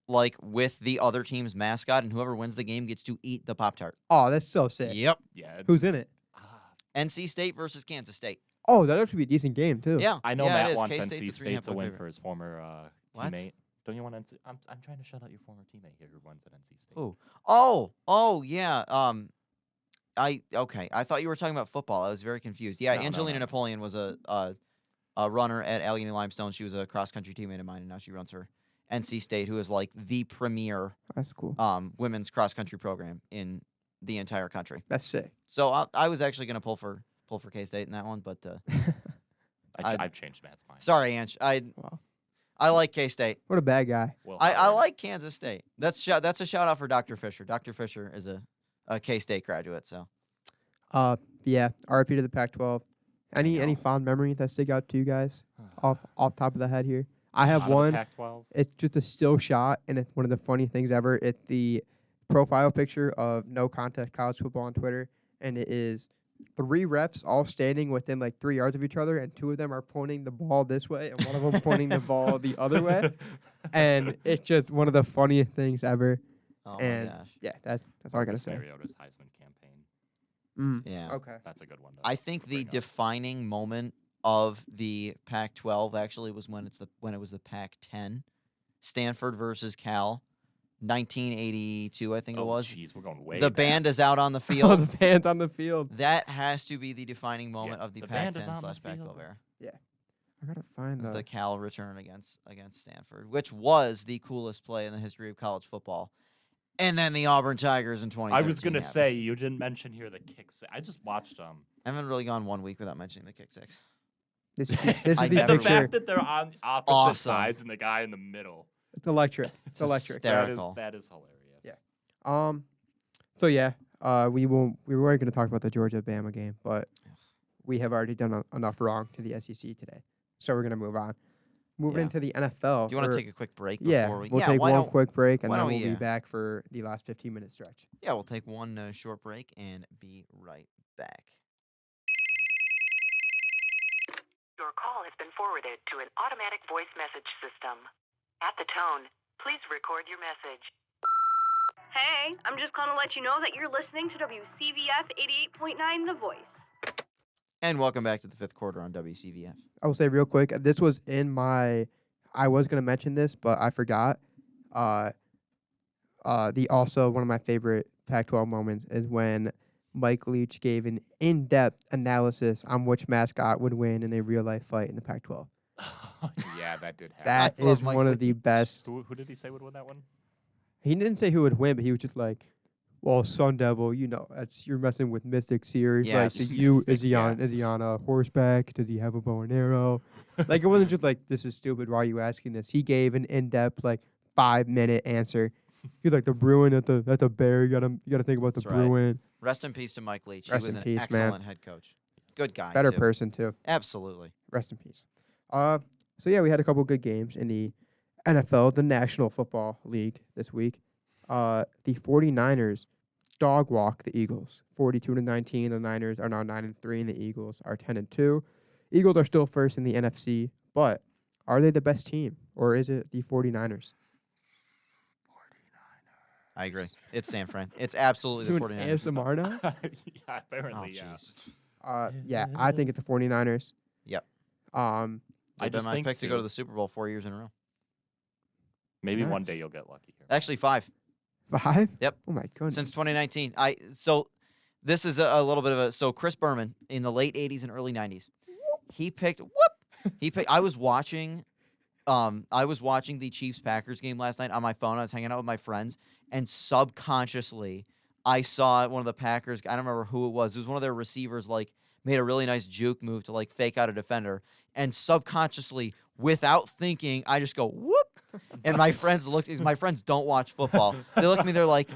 like with the other team's mascot, and whoever wins the game gets to eat the Pop-Tart. Oh, that's so sick. Yep. Yeah. Who's in it? NC State versus Kansas State. Oh, that'd actually be a decent game too. Yeah. I know yeah, it Matt is. wants K-State's NC a State to 3.5 win favorite. for his former What? teammate. Don't you want NC? I'm trying to shout out your former teammate here who runs at NC State. Ooh. Oh, yeah. Okay. I thought you were talking about football. I was very confused. Yeah, No, no, Angelina no. Napoleon was a runner at Allegheny Limestone. She was a cross country teammate of mine, and now she runs for NC State, who is like the premier That's cool. women's cross country program in the entire country. That's sick. So I was actually going to pull for K-State in that one, but I've changed Matt's mind. sorry, Anch. Wow. I like K-State. What a bad guy. Will I Howard. like Kansas State. That's a shout out for Dr. Fisher. Dr. Fisher is a K-State graduate, so. Yeah. RIP to the Pac-12. Any know. fond memory that stick out to you guys off top of the head here? I have Out of the one. Pac-12. It's just a still shot, and it's one of the funny things ever. It's the profile picture of No Contest College Football on Twitter, and it is 3 refs all standing within like 3 yards of each other, and 2 of them are pointing the ball this way, and one of them pointing the ball the other way. And it's just one of the funniest things ever. Oh and my gosh. yeah, that's all I gotta Marcus say. Mariota's Heisman campaign. Yeah. Okay. That's a good one. I think the bring up. defining moment of the Pac-12 actually was when it was the Pac-10, Stanford versus Cal, 1982, I think it was. Jeez, we're going way The back. band is out on the Oh, field. the fans on the field. That has to be the defining moment Yeah, of the the band is Pac-10 on the / Pac-12 field. era. I gotta find Was the. the Cal return against Stanford, which was the coolest play in the history of college football. And then the Auburn Tigers in 2013. I was gonna happened. say you didn't mention here the kicks. I just watched them. I haven't really gone 1 week without mentioning the kick six. This is the I picture. never And the fact that they're on opposite Awesome. sides and the guy in the middle. It's electric. It's It's electric. hysterical. That is hilarious. Yeah. So yeah, we weren't going to talk about the Georgia Bama game, but we have already done enough wrong to the SEC today, so we're gonna move on. Moving Yeah. into the NFL. Do you want or- to take a quick break Yeah, before we? we'll take why one don't- quick break, and why then don't we'll we, be back for the last 15-minute stretch. Yeah, we'll take one short break and be right back. Your call has been forwarded to an automatic voice message system. At the tone, please record your message. Hey, I'm just calling to let you know that you're listening to WCVF 88.9 The Voice. And welcome back to the 5th quarter on WCVF. I will say real quick, this was in my. I was gonna mention this, but I forgot. Also one of my favorite Pac-12 moments is when Mike Leach gave an in-depth analysis on which mascot would win in a real-life fight in the Pac-12. Yeah, that did happen. That I love is Mike one of the Leach. best. Who did he say would win that one? He didn't say who would win, but he was just like, "Well, Sun Devil, you're messing with mystics here. Yes. Like, Mystics, is he on a horseback? Does he have a bow and arrow? Like, it wasn't just like, this is stupid. Why are you asking this? He gave an in-depth, like, 5-minute answer. He's like, the Bruin at the Bear. You gotta think about the That's right. Bruin. Rest in peace to Mike Leach. Rest he was in an peace, man. excellent head coach. Good guy. Better too. person too. Absolutely. Rest in peace. So yeah, we had a couple good games in the NFL, the National Football League this week. The 49ers dog walk the Eagles, 42-19. The Niners are now 9-3, and the Eagles are 10-2. Eagles are still first in the NFC, but are they the best team, or is it the 49ers? I agree. It's San Fran. It's absolutely the Doing 49ers. ASMR now? Yeah, apparently, Oh, yeah. jeez. Yeah, I think it's the 49ers. Yep. I They've been just my think pick to go to too- the Super Bowl 4 years in a row. Maybe one Nice. day you'll get lucky here. Actually, 5 5? Yep. Oh my goodness. since 2019. So this is a little bit of a so Chris Berman in the late 80s and early 90s. He picked I was watching the Chiefs Packers game last night on my phone. I was hanging out with my friends, and subconsciously I saw one of the Packers, I don't remember who it was. It was one of their receivers, like, made a really nice juke move to, like, fake out a defender. And subconsciously, without thinking, I just go, whoop. And my friends don't watch football. They look at me, they're like,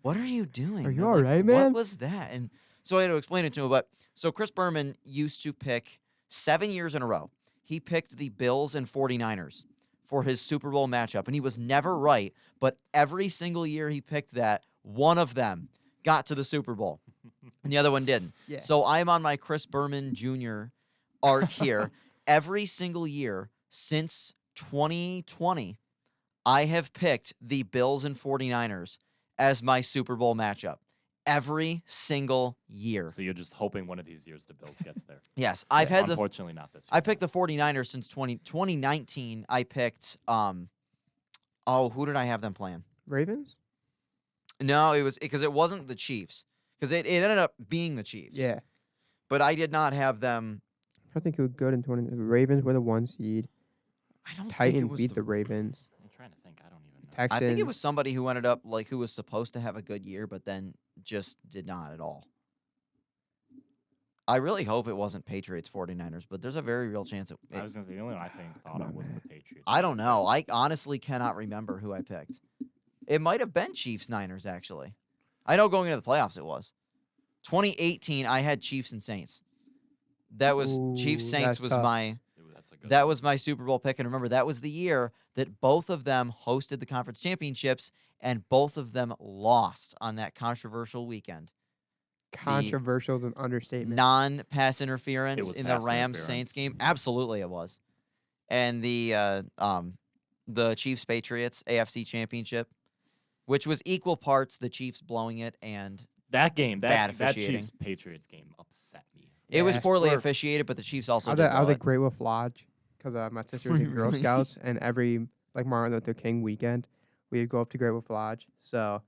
what are you doing? Are you They're all like, right, man? What was that? And so I had to explain it to him. But so Chris Berman used to pick 7 years in a row. He picked the Bills and 49ers for his Super Bowl matchup. And he was never right. But every single year he picked that, one of them got to the Super Bowl. And the other one didn't. Yeah. So I'm on my Chris Berman Jr. arc here. every single year since 2020, I have picked the Bills and 49ers as my Super Bowl matchup. Every single year. So you're just hoping one of these years the Bills gets there. Yes, I've had Unfortunately, not this year. I picked the 49ers since 2019. I picked who did I have them playing? Ravens? No, it was because it wasn't the Chiefs. Because it ended up being the Chiefs. Yeah. But I did not have them. I think it was good in 20. The Ravens were the 1 seed. I don't think it Titans was beat the Ravens. I'm trying to think. I don't even know. Texans. I think it was somebody who ended up who was supposed to have a good year, but then just did not at all. I really hope it wasn't Patriots 49ers, but there's a very real chance it. I was going to say, the only one I thought of was the Patriots. I don't know. I honestly cannot remember who I picked. It might have been Chiefs Niners, actually. I know going into the playoffs it was. 2018, I had Chiefs and Saints. That was Chiefs Saints that's was tough. that was my Super Bowl pick, and remember that was the year that both of them hosted the conference championships, and both of them lost on that controversial weekend. Controversial is an understatement. Non-pass interference was in the pass Rams Saints game. Absolutely, it was. And the Chiefs Patriots AFC Championship, which was equal parts the Chiefs blowing it and That game, bad that officiating. Chiefs Patriots game upset me. it was Yeah. poorly Or- officiated, but the Chiefs also I did was blow at it. Great Wolf Lodge because my sister was in Girl Really? Scouts, and every Martin Luther King weekend, we would go up to Great Wolf Lodge. So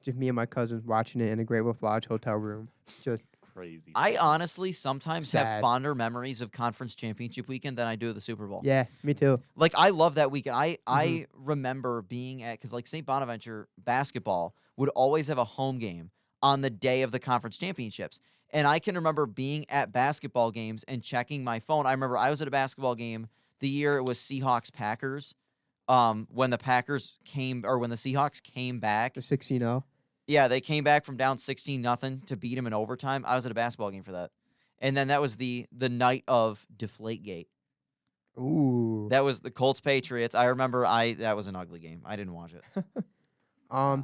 just me and my cousins watching it in a Great Wolf Lodge hotel room. Just Crazy. I stuff. honestly sometimes have Sad. fonder memories of conference championship weekend than I do of the Super Bowl. yeah, me too. Like I love that weekend. I remember being at because St. Bonaventure basketball would always have a home game on the day of the conference championships. And I can remember being at basketball games and checking my phone. I remember I was at a basketball game the year it was Seahawks Packers. When the Seahawks came back. The 16-0. Yeah, they came back from down 16-0 to beat them in overtime. I was at a basketball game for that. And then that was the night of Deflategate. Ooh. That was the Colts Patriots. I remember that was an ugly game. I didn't watch it. But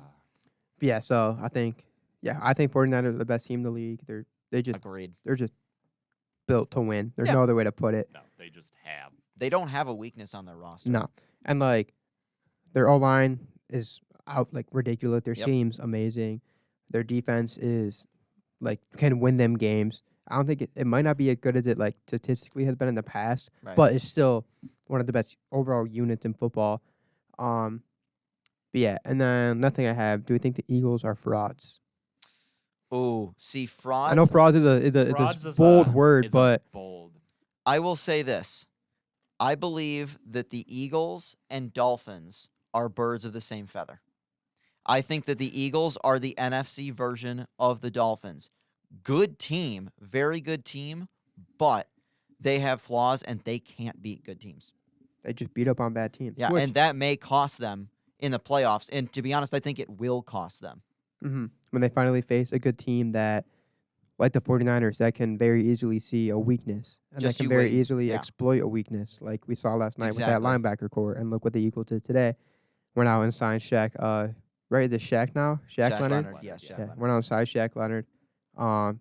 yeah, so I think 49ers are the best team in the league. They're just built to win. There's Yeah. no other way to put it. No, they just have. They don't have a weakness on their roster. No. And their O-line is out ridiculous. Their Yep. scheme's amazing. Their defense is can win them games. I don't think it might not be as good as it statistically has been in the past, Right. but it's still one of the best overall units in football. But yeah, and then nothing I have. Do we think the Eagles are frauds? Ooh, see, frauds. I know frauds is Frauds a is bold a- word, is a but bold. I will say this. I believe that the Eagles and Dolphins are birds of the same feather. I think that the Eagles are the NFC version of the Dolphins. Good team, very good team, but they have flaws and they can't beat good teams. they just beat up on bad teams. Yeah, and that may cost them in the playoffs. And to be honest, I think it will cost them. when they finally face a good team that, like the 49ers, that can very easily see a weakness and Just that can you very wait. easily Yeah. exploit a weakness, like we saw last night with that Exactly. linebacker core. And look what the Eagles did today. We're now inside Shaq. Right, is it Shaq now? Shaq Leonard. Yes, Shaq Yeah. Yeah, Leonard. we're now inside Shaq Leonard. But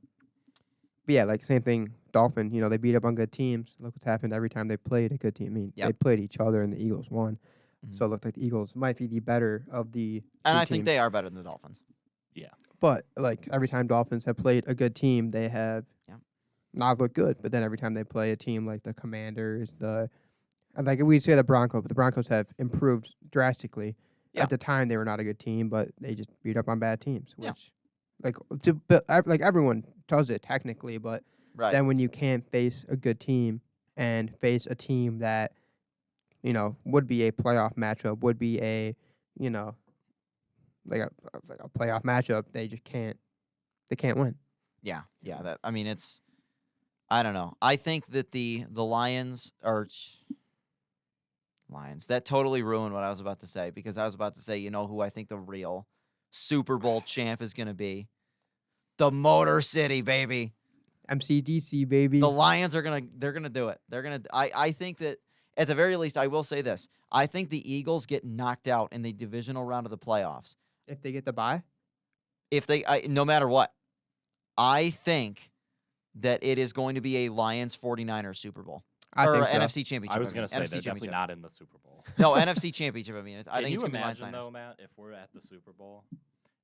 yeah, same thing. Dolphins, they beat up on good teams. Look what's happened every time they played a good team. I mean, they Yep. played each other and the Eagles won. Mhm. So it looked like the Eagles might be the better of the And two I think teams. they are better than the Dolphins. But every time Dolphins have played a good team, they have Yeah. not looked good. But then every time they play a team like the Commanders, we say the Broncos, but the Broncos have improved drastically. Yeah. At the time, they were not a good team, but they just beat up on bad teams. Yeah. Which everyone does it technically, but Right. then when you can't face a good team and face a team that would be a playoff matchup, would be a a playoff matchup, they just can't. They can't win. Yeah. I don't know. I think that the Lions are Lions. That totally ruined what I was about to say because I was about to say, who I think the real Super Bowl champ is going to be? The Motor City, baby. MCDC, baby. The Lions they're going to do it. I think that at the very least, I will say this. I think the Eagles get knocked out in the divisional round of the playoffs. If they get the bye, No matter what, I think that it is going to be a Lions 49ers Super Bowl. I or think so. NFC Championship. I was going to say they're definitely not in the Super Bowl. No, NFC Championship. I mean, I Can think you it's going to be Lions. imagine Niners. though, Matt, if we're at the Super Bowl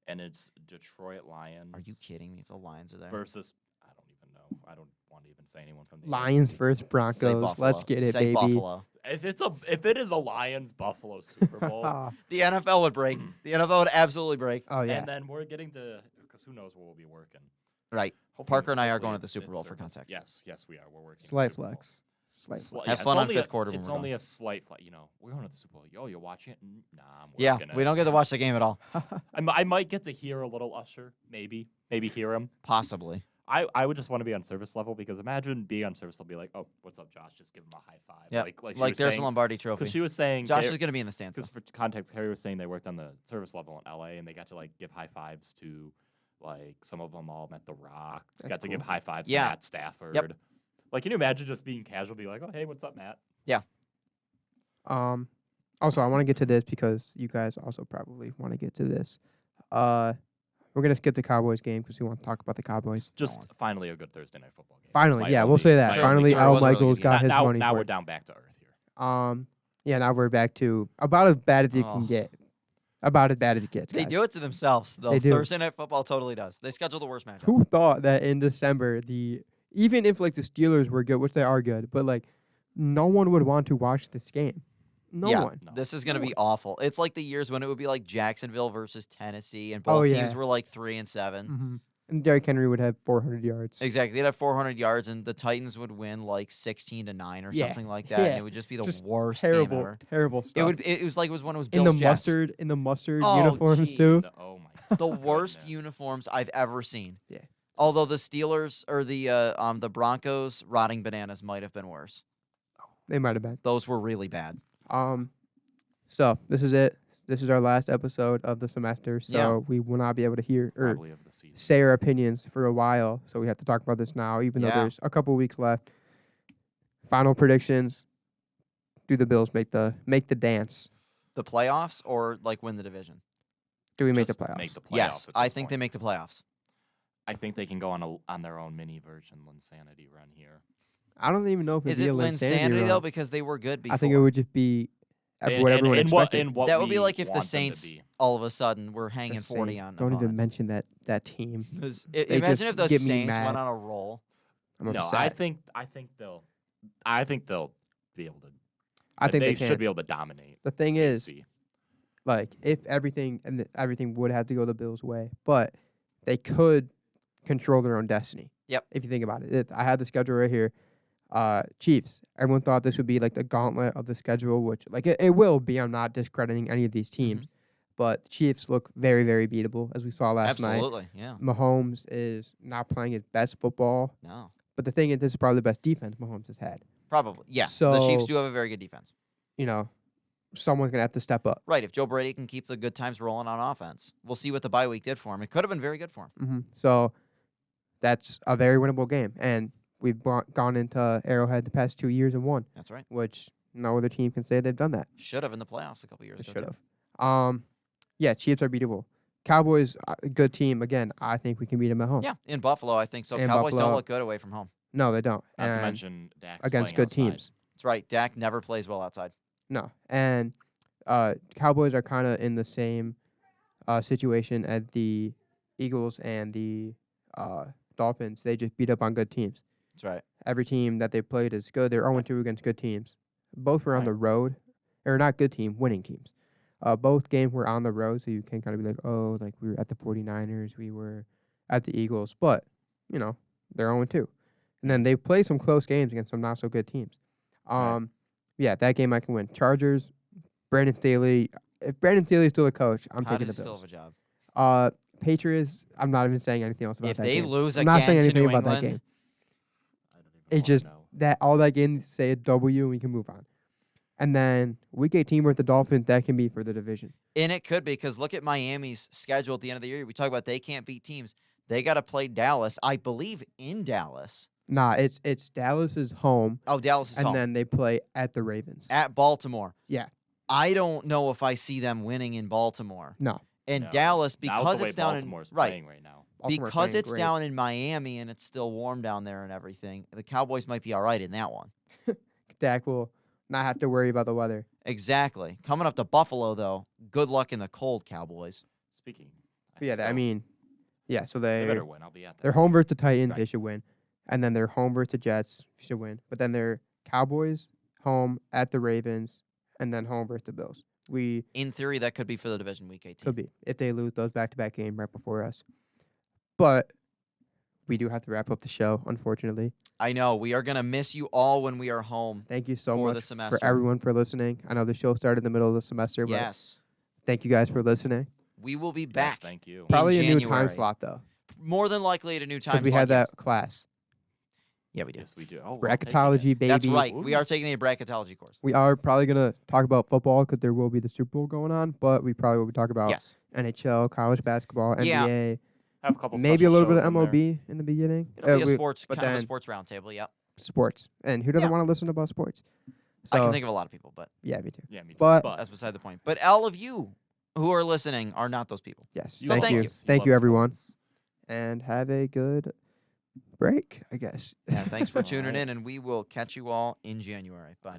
and it's Detroit Lions? Are you kidding me? If the Lions are there, Versus, I don't even know. I don't want to even say anyone from the Lions AFC. versus Say Broncos. Buffalo. Let's get it, Say baby. Buffalo. If it is a Lions Buffalo Super Bowl, Oh The NFL would break. The NFL would absolutely break. yeah. and then we're getting to because who knows where we'll be working. Right. Hopefully- Parker and I are hopefully going to the it's- Super it's Bowl for service. context. Yes, we are. We're working. the Slight Super Bowl. flex. Slight Sli- flex. Have it's fun on only fifth quarter when It's we're only done. a slight flex. We're going to the Super Bowl. Yo, you're watching it? Nah, I'm Yeah, working we it. don't get to watch the game at all. I might get to hear a little Usher, maybe hear him. Possibly. I would just want to be on service level because imagine being on service level, be like, oh, what's up, Josh? Just give him a high five. Yeah. Like Like there's the Lombardi because Trophy. she was saying Josh is going to be in the stands. because for context, Harry was saying they worked on the service level in LA and they got to like give high fives to like some of them all met The Rock. That's got to give cool. high fives Yeah. to Matt Stafford. Like, can you imagine just being casual, be like, oh, hey, what's up, Matt? Also, I want to get to this because you guys also probably want to get to this. We're gonna skip the Cowboys game because we want to talk about the Cowboys. Just finally a good Thursday night football game. Finally, That's my yeah, we'll only- say that. my Sure. only Finally, Sure, it Al was a really Michaels good got game. his now, money now for we're it. down back to earth here. Yeah, now we're back to about as bad as you can Oh. get. About as bad as it gets. They guys. do it to themselves, though. They do. Thursday Night Football totally does. They schedule the worst matchup. Who thought that in December, even if like the Steelers were good, which they are good, but like no one would want to watch this game. No Yeah. one. No. This is going to No be awful. It's like the years when it would be like Jacksonville versus Tennessee, and Oh, both yeah. teams were like 3-7. Mm-hmm. And Derrick Henry would have 400 yards. Exactly. They'd have 400 yards, and the Titans would win like 16-9 or Yeah. something like that, and Yeah. it would just be the Just worst game Terrible, ever. terrible stuff. It was like it was when it was in Bills the Jets. mustard Oh, uniforms jeez. too. Oh my! The worst goodness. uniforms I've ever seen. Yeah. Although the Steelers or the Broncos rotting bananas might have been worse. They might have been. Those were really bad. So this is it. This is our last episode of the semester. So Yeah. we will not be able to hear or Probably of the season. say our opinions for a while. So we have to talk about this now, even though Yeah. there's a couple weeks left. Final predictions. Do the Bills make the dance? The playoffs or like win the division? Do we make the Just playoffs? Make the playoffs. Yes, at I this think point. they make the playoffs. I think they can go on their own mini version Linsanity run here. I don't even know if Is it'd it be a Linsanity though? run. Because they were good before. I think it would just be what everyone expected. what that would be we like if the want them to Saints be. all of a sudden were hanging The 40 Saints. on. Don't even opponents. mention that team. They Imagine just if the get me Saints mad. went on a roll. I'm No, upset. I think they'll be able to. I think they they can. should be able to dominate. The thing is, KC. like, if everything would have to go the Bills' way, but they could control their own destiny. Yep. If you think about it, I had the schedule right here. Chiefs. Everyone thought this would be like the gauntlet of the schedule, which like it will be. I'm not discrediting any of these teams, but the Chiefs look very, very beatable as we saw last night. Absolutely, yeah. Mahomes is not playing his best football, No, but the thing is, this is probably the best defense Mahomes has had. probably. Yes, the Chiefs So- do have a very good defense. You know, someone's gonna have to step up. Right, if Joe Brady can keep the good times rolling on offense, we'll see what the bye week did for him. It could have been very good for him. So that's a very winnable game, and we've gone into Arrowhead the past 2 years and won, That's right. which no other team can say they've done that. Should have in the playoffs a couple years They ago. should too. have. Yeah, Chiefs are beatable. Cowboys, a good team. Again, I think we can beat them at home. Yeah, in Buffalo, I think so. In Cowboys don't Buffalo. look good away from home. No, they don't. Not to And mention Dak's against playing good outside. teams. That's right. Dak never plays well outside. No, and Cowboys are kind of in the same situation as the Eagles and the Dolphins. They just beat up on good teams. That's right. Every team that they played is good. They're 0-2 against good teams. Both were on Right. the road, or not good team, winning teams. Both games were on the road, so you can kind of be like, oh, like we were at the 49ers, we were at the Eagles, but you know they're 0-2, and then they play some close games against some not so good teams. Right. Yeah, that game I can win. Chargers, Brandon Staley. If Brandon Staley's still a coach, I'm How taking does the he still Bills. have a job? Patriots. I'm not even saying anything else about If that they game. lose I'm not saying again to anything New about that England, game. I don't even It just know. that all that game say a W and we can move on. And then week 18 with the Dolphins, that can be for the division. and it could be because look at Miami's schedule at the end of the year. We talk about they can't beat teams. They got to play Dallas, I believe, in Dallas. Nah, it's Dallas's home, Oh, Dallas is and home. then they play at the Ravens. At Baltimore. Yeah. I don't know if I see them winning in Baltimore. No, And No. Dallas, Now with because the way it's down Baltimore's in right, playing right now. Baltimore because playing it's great. down in Miami and it's still warm down there and everything. The Cowboys might be all right in that one. Dak will not have to worry about the weather. Exactly. Coming up to Buffalo, though, good luck in the cold, Cowboys. Speaking. But yeah, I mean, yeah. So they they're better win. I'll be at that. they're home versus the Titans. Right. They should win, and then they're home versus the Jets. Should win. But then they're Cowboys home at the Ravens, and then home versus the Bills. We In theory, that could be for the Division Week 18. could be if they lose those back-to-back games right before us. But we do have to wrap up the show, unfortunately. I know. We are going to miss you all when we are home. Thank you so For much the semester. for everyone for listening. I know the show started in the middle of the semester, but Yes. thank you guys for listening. We will be Yes, back. thank you. Probably a new time January. slot though, More than likely at a new time because we slot, had yes. that class, Yeah, we do. Yes, we do. Oh, we're all taking it. bracketology, baby. That's right. We are taking a bracketology course. We are probably gonna talk about football because there will be the Super Bowl going on, but we probably will be talking about Yes. NHL, college basketball, Yeah. NBA, Have a couple maybe a special little bit of shows in there. MLB in the beginning. It'll be a We- sports, but kind of a then sports roundtable, yep. sports, and who doesn't Yeah. want to listen about sports? I So, can think of a lot of people, but yeah, me too. Yeah, me too. But- that's beside the point. But all of you who are listening are not those people. Yes, So thank you. thank you, love everyone, sports. and have a good break, I guess. Yeah, thanks for tuning Alright. in, and we will catch you all in January. Bye.